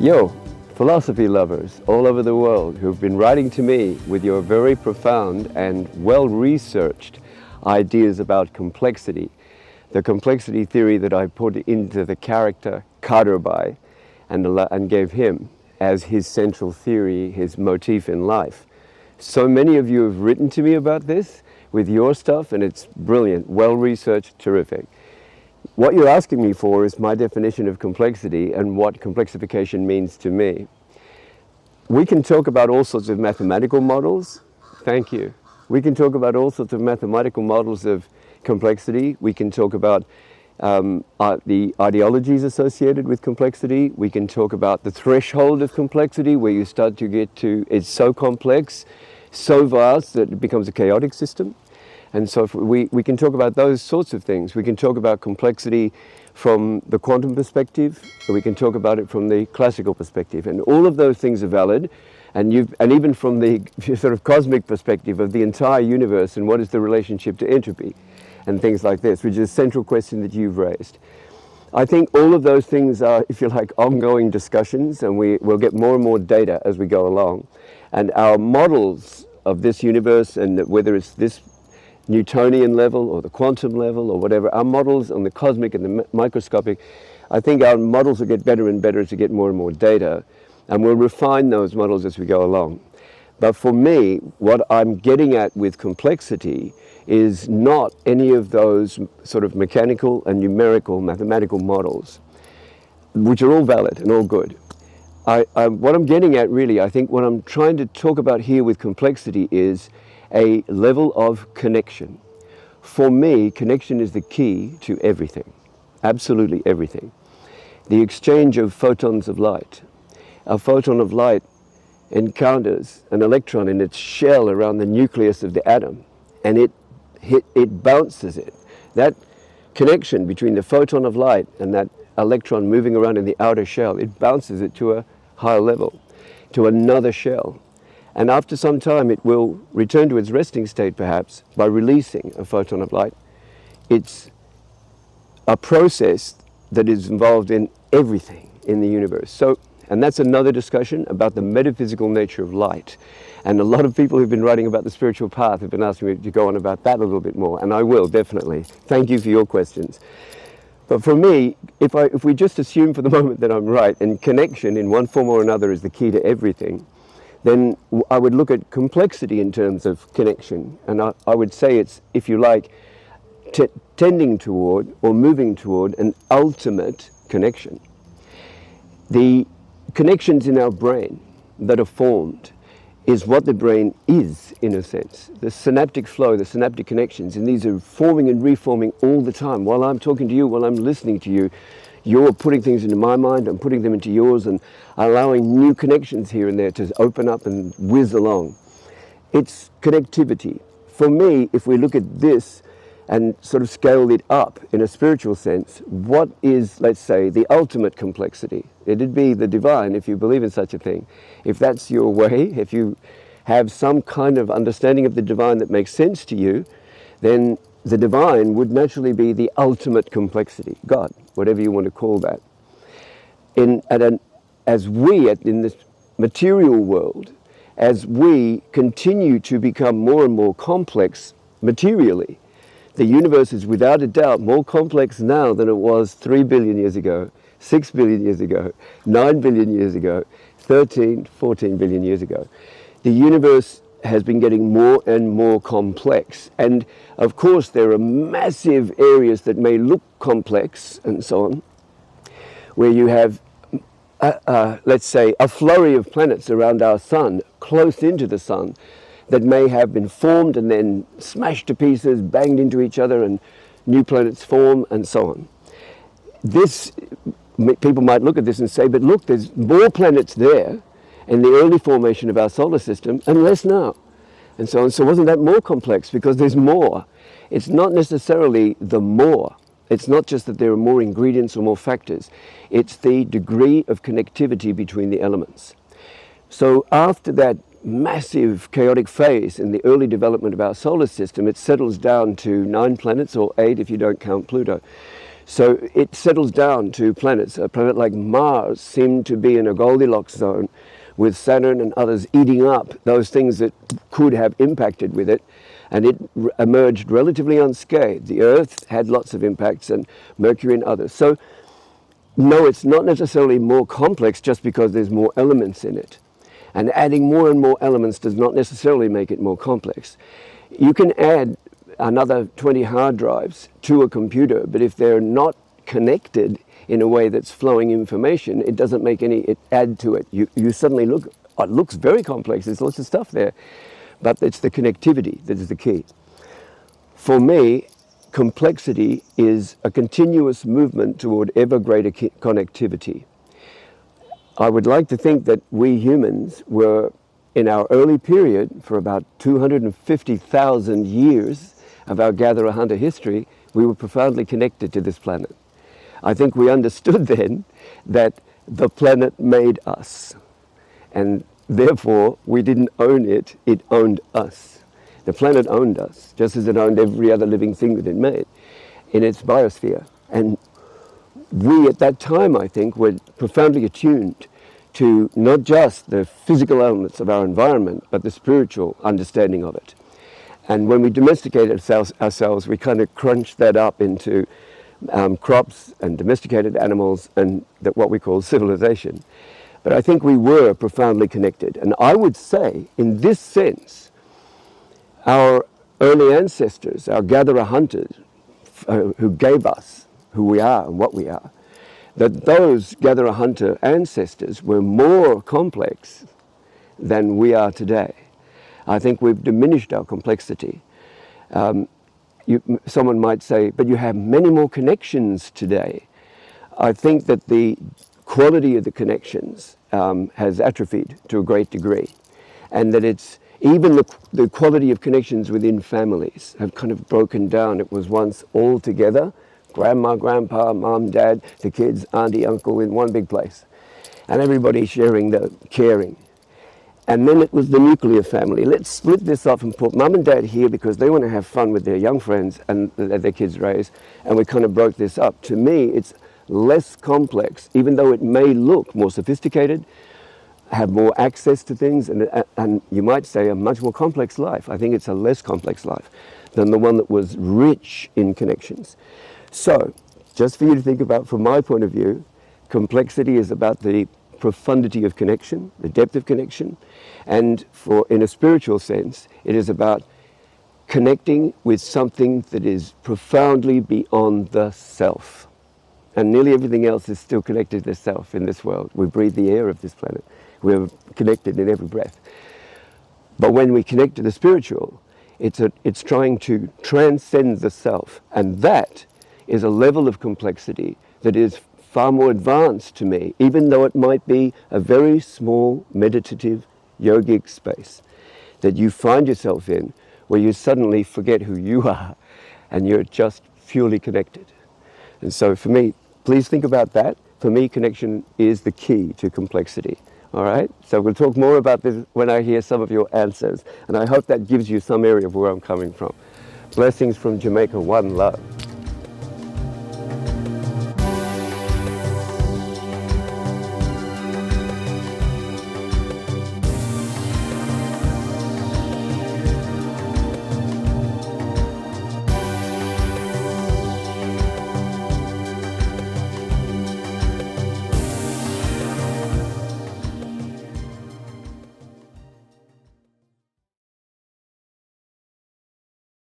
Yo, philosophy lovers all over the world who've been writing to me with your very profound and well-researched ideas about complexity. The complexity theory that I put into the character Kaderbai and gave him as his central theory, his motif in life. So many of you have written to me about this with your stuff, and it's brilliant, well-researched, terrific. What you're asking me for is my definition of complexity and what complexification means to me. We can talk about all sorts of mathematical models. Thank you. We can talk about all sorts of mathematical models of complexity. We can talk about the ideologies associated with complexity. We can talk about the threshold of complexity, where you start to get to, it's so complex, so vast that it becomes a chaotic system. And so we can talk about those sorts of things. We can talk about complexity from the quantum perspective, or we can talk about it from the classical perspective. And all of those things are valid. And even from the sort of cosmic perspective of the entire universe and what is the relationship to entropy and things like this, which is a central question that you've raised. I think all of those things are, if you like, ongoing discussions, and we'll get more and more data as we go along. And our models of this universe, and whether it's this Newtonian level or the quantum level or whatever, our models on the cosmic and the microscopic, I think our models will get better and better as we get more and more data, and we'll refine those models as we go along. But for me, what I'm getting at with complexity is not any of those sort of mechanical and numerical mathematical models, which are all valid and all good. What I'm getting at really, I think what I'm trying to talk about here with complexity is a level of connection. For me, connection is the key to everything, absolutely everything. The exchange of photons of light. A photon of light encounters an electron in its shell around the nucleus of the atom, and it bounces it. That connection between the photon of light and that electron moving around in the outer shell, it bounces it to a higher level, to another shell. And after some time, it will return to its resting state, perhaps, by releasing a photon of light. It's a process that is involved in everything in the universe. And that's another discussion about the metaphysical nature of light. And a lot of people who've been writing about the spiritual path have been asking me to go on about that a little bit more, and I will, definitely. Thank you for your questions. But for me, if we just assume for the moment that I'm right, and connection in one form or another is the key to everything, then I would look at complexity in terms of connection. And I would say it's, if you like, tending toward or moving toward an ultimate connection. The connections in our brain that are formed is what the brain is, in a sense. The synaptic flow, the synaptic connections, and these are forming and reforming all the time. While I'm talking to you, while I'm listening to you, you're putting things into my mind, I'm putting them into yours, and allowing new connections here and there to open up and whiz along. It's connectivity. For me, if we look at this and sort of scale it up in a spiritual sense, what is, let's say, the ultimate complexity? It'd be the divine, if you believe in such a thing. If that's your way, if you have some kind of understanding of the divine that makes sense to you, then the divine would naturally be the ultimate complexity, God, whatever you want to call that. In this material world, as we continue to become more and more complex materially, the universe is without a doubt more complex now than it was 3 billion years ago, 6 billion years ago, 9 billion years ago, 13, 14 billion years ago. The universe has been getting more and more complex. And of course, there are massive areas that may look complex and so on, where you have, let's say, a flurry of planets around our sun, close into the sun, that may have been formed and then smashed to pieces, banged into each other, and new planets form, and so on. People might look at this and say, but look, there's more planets there in the early formation of our solar system, and less now. And so on. So wasn't that more complex? Because there's more. It's not necessarily the more. It's not just that there are more ingredients or more factors. It's the degree of connectivity between the elements. So after that massive chaotic phase in the early development of our solar system, it settles down to 9 planets, or 8 if you don't count Pluto. So it settles down to planets. A planet like Mars seemed to be in a Goldilocks zone, with Saturn and others eating up those things that could have impacted with it, and it emerged relatively unscathed. The Earth had lots of impacts, and Mercury and others. So no, it's not necessarily more complex just because there's more elements in it. And adding more and more elements does not necessarily make it more complex. You can add another 20 hard drives to a computer, but if they're not connected in a way that's flowing information, it doesn't make it add to it. You suddenly look, oh, it looks very complex, there's lots of stuff there, but it's the connectivity that is the key. For me, complexity is a continuous movement toward ever greater connectivity. I would like to think that we humans were, in our early period, for about 250,000 years of our gatherer-hunter history, we were profoundly connected to this planet. I think we understood then that the planet made us, and therefore we didn't own it, it owned us. The planet owned us, just as it owned every other living thing that it made in its biosphere. And we at that time, I think, were profoundly attuned to not just the physical elements of our environment, but the spiritual understanding of it. And when we domesticated ourselves, we kind of crunched that up into crops and domesticated animals and what we call civilization. But I think we were profoundly connected. And I would say, in this sense, our early ancestors, our gatherer-hunters, who gave us who we are and what we are, that those gatherer-hunter ancestors were more complex than we are today. I think we've diminished our complexity. Someone might say, but you have many more connections today. I think that the quality of the connections has atrophied to a great degree, and that it's even the quality of connections within families have kind of broken down. It was once all together, grandma, grandpa, mom, dad, the kids, auntie, uncle in one big place, and everybody sharing the caring. And then it was the nuclear family. Let's split this up and put mum and dad here because they want to have fun with their young friends and their kids raised, and we kind of broke this up. To me, it's less complex, even though it may look more sophisticated, have more access to things, and you might say a much more complex life. I think it's a less complex life than the one that was rich in connections. So, just for you to think about from my point of view, complexity is about the profundity of connection, the depth of connection, and in a spiritual sense, it is about connecting with something that is profoundly beyond the self. And nearly everything else is still connected to the self in this world. We breathe the air of this planet. We're connected in every breath. But when we connect to the spiritual, it's trying to transcend the self. And that is a level of complexity that is far more advanced to me, even though it might be a very small meditative yogic space that you find yourself in, where you suddenly forget who you are and you're just purely connected. And so for me, please think about that. For me, connection is the key to complexity. All right? So we'll talk more about this when I hear some of your answers. And I hope that gives you some area of where I'm coming from. Blessings from Jamaica. One love.